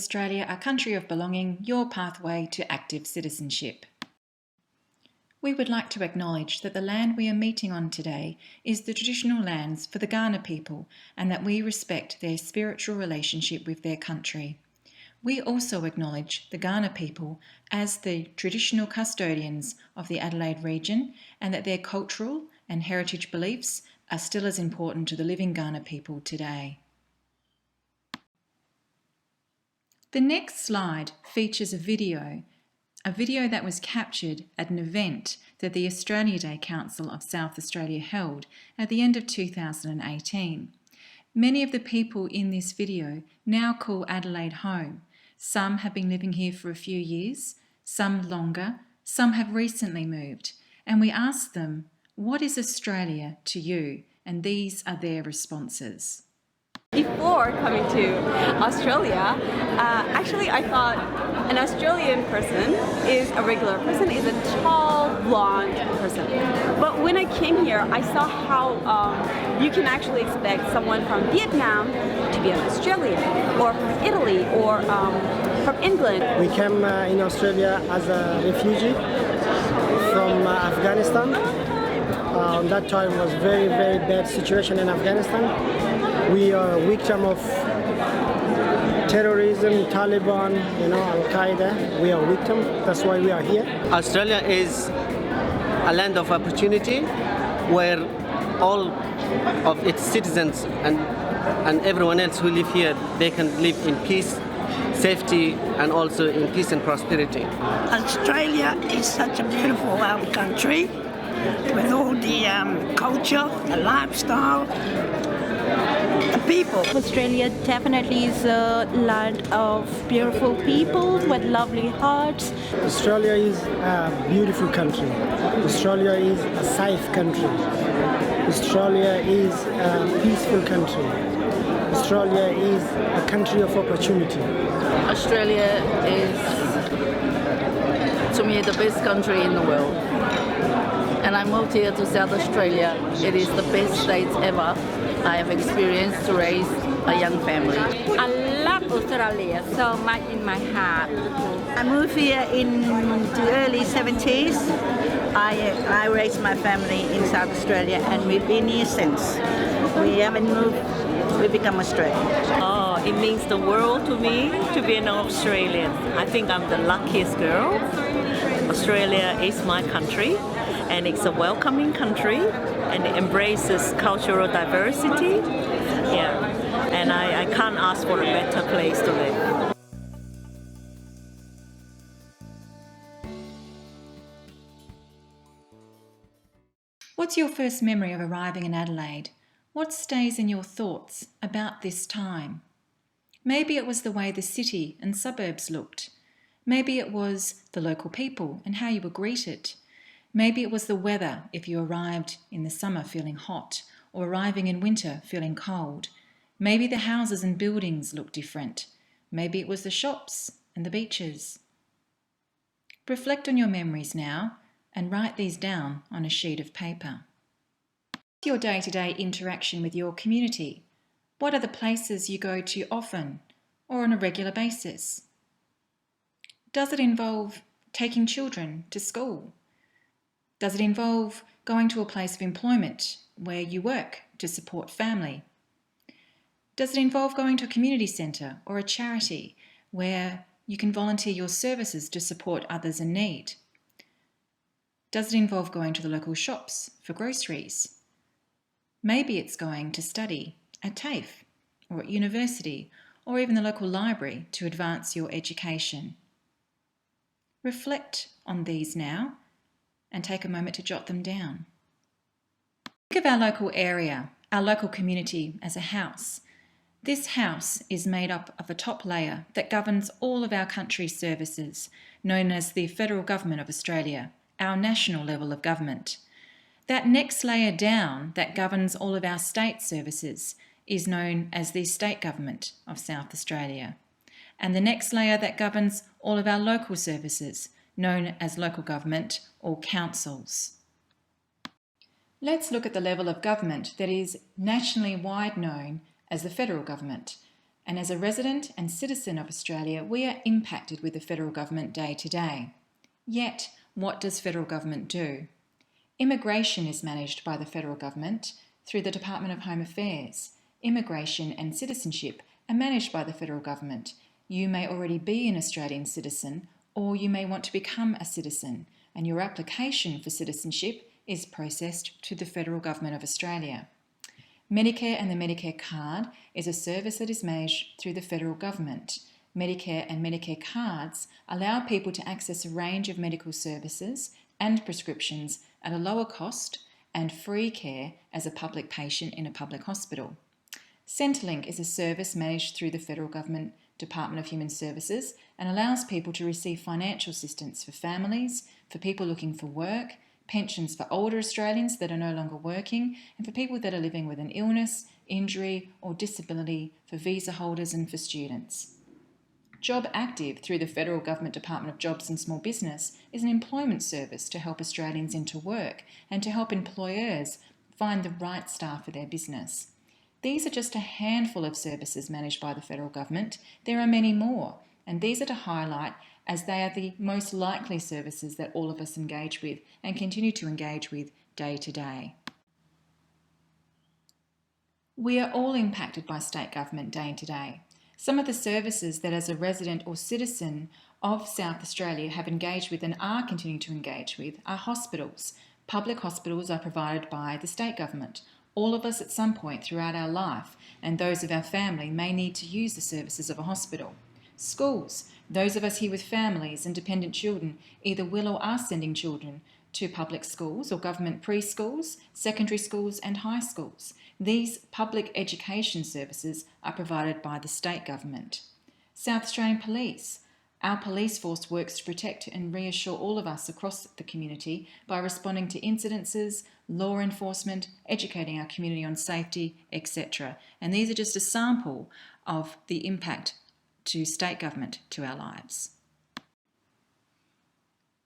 Australia, a country of belonging, your pathway to active citizenship. We would like to acknowledge that the land we are meeting on today is the traditional lands for the Kaurna people and that we respect their spiritual relationship with their country. We also acknowledge the Kaurna people as the traditional custodians of the Adelaide region and that their cultural and heritage beliefs are still as important to the living Kaurna people today. The next slide features a video that was captured at an event that the Australia Day Council of South Australia held at the end of 2018. Many of the people in this video now call Adelaide home. Some have been living here for a few years, some longer, some have recently moved, and we asked them, "What is Australia to you?" And these are their responses. Before coming to Australia, actually I thought an Australian person is a regular person, is a tall, blonde person. But when I came here, I saw how you can actually expect someone from Vietnam to be an Australian, or from Italy, or from England. We came in Australia as a refugee from Afghanistan. That time was very, very bad situation in Afghanistan. We are a victim of terrorism, Taliban, Al-Qaeda. We are a victim. That's why we are here. Australia is a land of opportunity where all of its citizens and everyone else who live here, they can live in peace, safety, and also in peace and prosperity. Australia is such a beautiful country with all the culture, the lifestyle, the people. Australia definitely is a land of beautiful people with lovely hearts. Australia is a beautiful country. Australia is a safe country. Australia is a peaceful country. Australia is a country of opportunity. Australia is, to me, the best country in the world. And I moved here to South Australia. It is the best state ever I have experienced to raise a young family. I love Australia so much in my heart. I moved here in the early 70s. I raised my family in South Australia and we've been here since. We haven't moved, we become Australian. Oh, it means the world to me to be an Australian. I think I'm the luckiest girl. Australia is my country, and it's a welcoming country, and it embraces cultural diversity. Yeah, and I can't ask for a better place to live. What's your first memory of arriving in Adelaide? What stays in your thoughts about this time? Maybe it was the way the city and suburbs looked. Maybe it was the local people and how you were greeted. Maybe it was the weather if you arrived in the summer feeling hot or arriving in winter feeling cold. Maybe the houses and buildings looked different. Maybe it was the shops and the beaches. Reflect on your memories now and write these down on a sheet of paper. What's your day-to-day interaction with your community? What are the places you go to often or on a regular basis? Does it involve taking children to school? Does it involve going to a place of employment where you work to support family? Does it involve going to a community centre or a charity where you can volunteer your services to support others in need? Does it involve going to the local shops for groceries? Maybe it's going to study at TAFE or at university or even the local library to advance your education. Reflect on these now and take a moment to jot them down. Think of our local area, our local community as a house. This house is made up of a top layer that governs all of our country's services, known as the Federal Government of Australia, our national level of government. That next layer down that governs all of our state services is known as the State Government of South Australia. And the next layer that governs all of our local services, known as local government or councils. Let's look at the level of government that is nationally wide known as the federal government. and as a resident and citizen of Australia, we are impacted with the federal government day to day. Yet, what does federal government do? Immigration is managed by the federal government through the Department of Home Affairs. Immigration and citizenship are managed by the federal government. You may already be an Australian citizen, or you may want to become a citizen, and your application for citizenship is processed to the federal government of Australia. Medicare and the Medicare card is a service that is managed through the federal government. Medicare and Medicare cards allow people to access a range of medical services and prescriptions at a lower cost and free care as a public patient in a public hospital. Centrelink is a service managed through the federal government Department of Human Services and allows people to receive financial assistance for families, for people looking for work, pensions for older Australians that are no longer working, and for people that are living with an illness, injury or disability, for visa holders and for students. Job Active through the Federal Government Department of Jobs and Small Business is an employment service to help Australians into work and to help employers find the right staff for their business. These are just a handful of services managed by the federal government. There are many more, and these are to highlight as they are the most likely services that all of us engage with and continue to engage with day to day. We are all impacted by state government day to day. Some of the services that as a resident or citizen of South Australia have engaged with and are continuing to engage with are hospitals. Public hospitals are provided by the state government. All of us at some point throughout our life and those of our family may need to use the services of a hospital. Schools. Those of us here with families and dependent children either will or are sending children to public schools or government preschools, secondary schools and high schools. These public education services are provided by the state government. South Australian Police. Our police force works to protect and reassure all of us across the community by responding to incidences, law enforcement, educating our community on safety, etc. And these are just a sample of the impact to state government to our lives.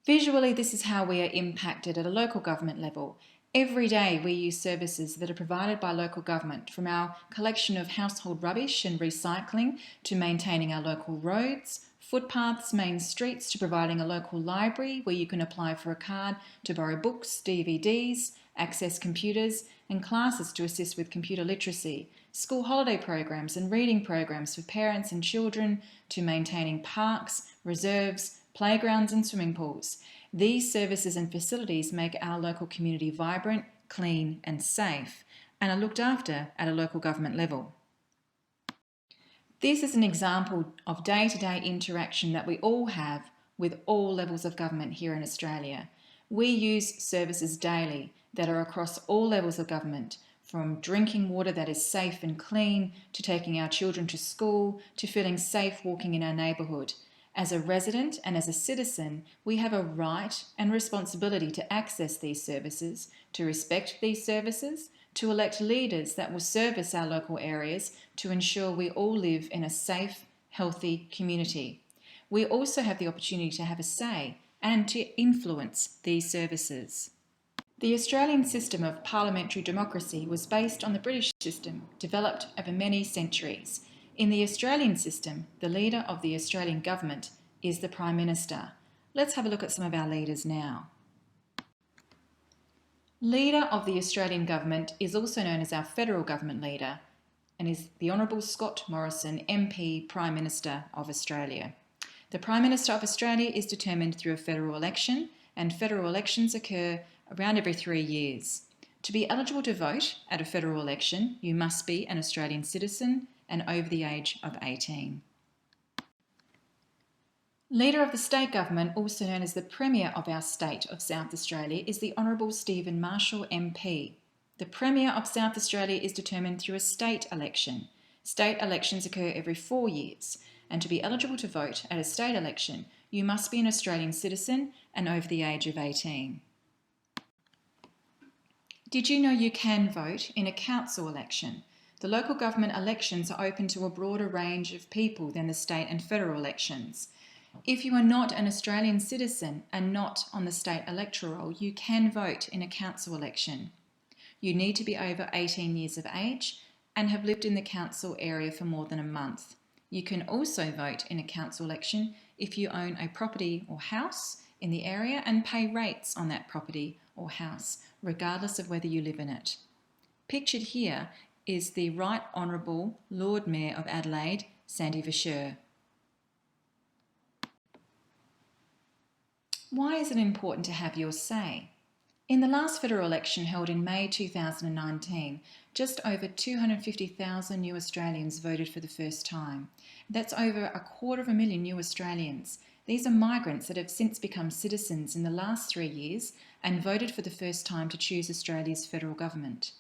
Visually, this is how we are impacted at a local government level. Every day we use services that are provided by local government, from our collection of household rubbish and recycling to maintaining our local roads, footpaths, main streets, to providing a local library where you can apply for a card to borrow books, DVDs, access computers and classes to assist with computer literacy, school holiday programs and reading programs for parents and children, to maintaining parks, reserves, playgrounds and swimming pools. These services and facilities make our local community vibrant, clean and safe, and are looked after at a local government level. This is an example of day-to-day interaction that we all have with all levels of government here in Australia. We use services daily that are across all levels of government, from drinking water that is safe and clean, to taking our children to school, to feeling safe walking in our neighbourhood. As a resident and as a citizen, we have a right and responsibility to access these services, to respect these services, to elect leaders that will service our local areas to ensure we all live in a safe, healthy community. We also have the opportunity to have a say and to influence these services. The Australian system of parliamentary democracy was based on the British system, developed over many centuries. In the Australian system, the leader of the Australian government is the Prime Minister. Let's have a look at some of our leaders now. Leader of the Australian government is also known as our federal government leader and is the Honourable Scott Morrison, MP, Prime Minister of Australia. The Prime Minister of Australia is determined through a federal election, and federal elections occur around every 3 years. To be eligible to vote at a federal election, you must be an Australian citizen and over the age of 18. Leader of the state government, also known as the Premier of our state of South Australia, is the Honourable Stephen Marshall, MP. The Premier of South Australia is determined through a state election. State elections occur every 4 years, and to be eligible to vote at a state election, you must be an Australian citizen and over the age of 18. Did you know you can vote in a council election? The local government elections are open to a broader range of people than the state and federal elections. If you are not an Australian citizen and not on the state electoral roll, you can vote in a council election. You need to be over 18 years of age and have lived in the council area for more than a month. You can also vote in a council election if you own a property or house in the area and pay rates on that property or house, regardless of whether you live in it. Pictured here is the Right Honourable Lord Mayor of Adelaide, Sandy Verschure. Why is it important to have your say? In the last federal election held in May 2019, just over 250,000 new Australians voted for the first time. That's over 250,000 new Australians. These are migrants that have since become citizens in the last 3 years and voted for the first time to choose Australia's federal government.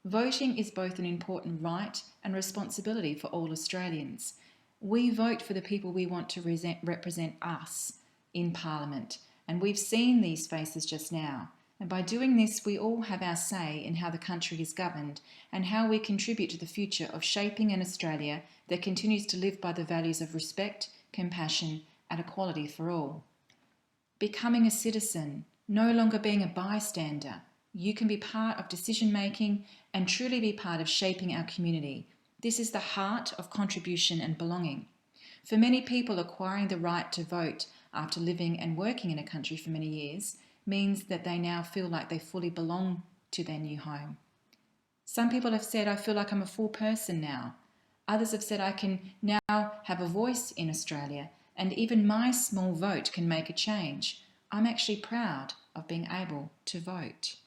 Voting is both an important right and responsibility for all Australians. We vote for the people we want to represent us in Parliament, and we've seen these faces just now. And by doing this, we all have our say in how the country is governed and how we contribute to the future of shaping an Australia that continues to live by the values of respect, compassion, and equality for all. Becoming a citizen, no longer being a bystander, you can be part of decision making and truly be part of shaping our community. This is the heart of contribution and belonging. For many people, acquiring the right to vote after living and working in a country for many years means that they now feel like they fully belong to their new home. Some people have said, I feel like I'm a full person now. Others have said, I can now have a voice in Australia, and even my small vote can make a change. I'm actually proud of being able to vote.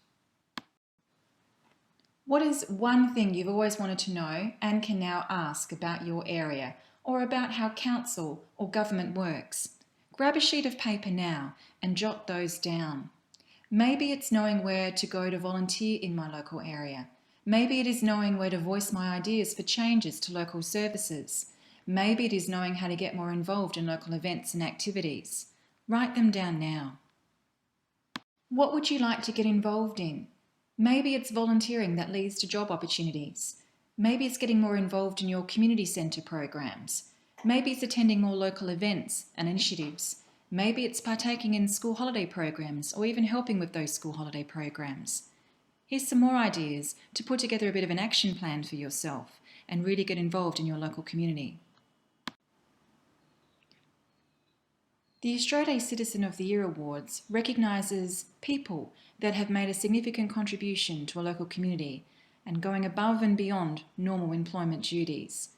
What is one thing you've always wanted to know and can now ask about your area or about how council or government works? Grab a sheet of paper now and jot those down. Maybe it's knowing where to go to volunteer in my local area. Maybe it is knowing where to voice my ideas for changes to local services. Maybe it is knowing how to get more involved in local events and activities. Write them down now. What would you like to get involved in? Maybe it's volunteering that leads to job opportunities. Maybe it's getting more involved in your community centre programs. Maybe it's attending more local events and initiatives. Maybe it's partaking in school holiday programs or even helping with those school holiday programs. Here's some more ideas to put together a bit of an action plan for yourself and really get involved in your local community. The Australia Citizen of the Year Awards recognises people that have made a significant contribution to a local community and going above and beyond normal employment duties.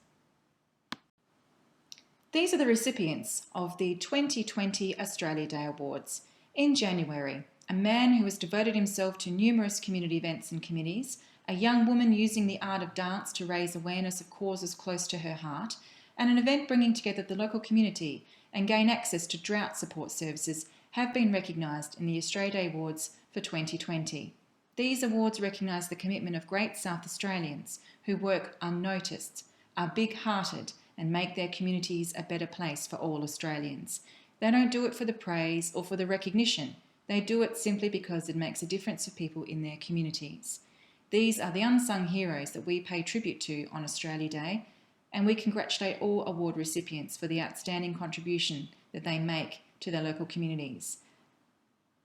These are the recipients of the 2020 Australia Day Awards. In January, a man who has devoted himself to numerous community events and committees, a young woman using the art of dance to raise awareness of causes close to her heart, and an event bringing together the local community and gain access to drought support services have been recognised in the Australia Day Awards for 2020. These awards recognise the commitment of great South Australians who work unnoticed, are big-hearted and make their communities a better place for all Australians. They don't do it for the praise or for the recognition. They do it simply because it makes a difference for people in their communities. These are the unsung heroes that we pay tribute to on Australia Day, and we congratulate all award recipients for the outstanding contribution that they make to their local communities,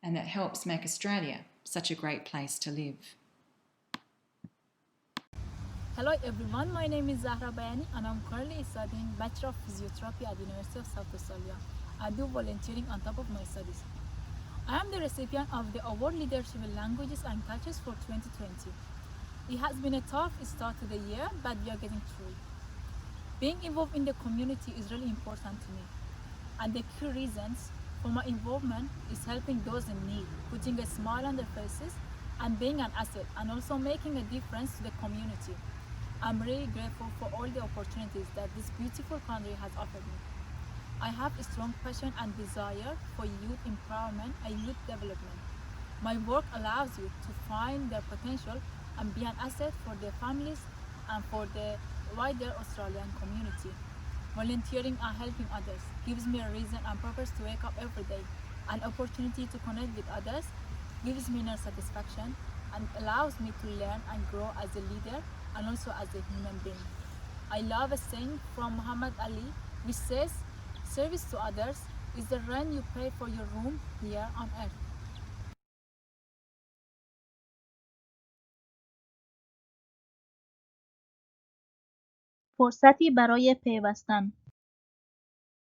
and that helps make Australia such a great place to live. Hello everyone, my name is Zahra Bayani and I'm currently studying Bachelor of Physiotherapy at the University of South Australia. I do volunteering on top of my studies. I am the recipient of the Award Leadership in Languages and Cultures for 2020. It has been a tough start to the year, but we are getting through it. Being involved in the community is really important to me, and the key reasons for my involvement is helping those in need, putting a smile on their faces and being an asset, and also making a difference to the community. I'm really grateful for all the opportunities that this beautiful country has offered me. I have a strong passion and desire for youth empowerment and youth development. My work allows you to find their potential and be an asset for their families and for the wider Australian community. Volunteering and helping others gives me a reason and purpose to wake up every day. An opportunity to connect with others gives me inner satisfaction and allows me to learn and grow as a leader and also as a human being. I love a saying from Muhammad Ali which says, "Service to others is the rent you pay for your room here on earth." فرصتی برای پیوستن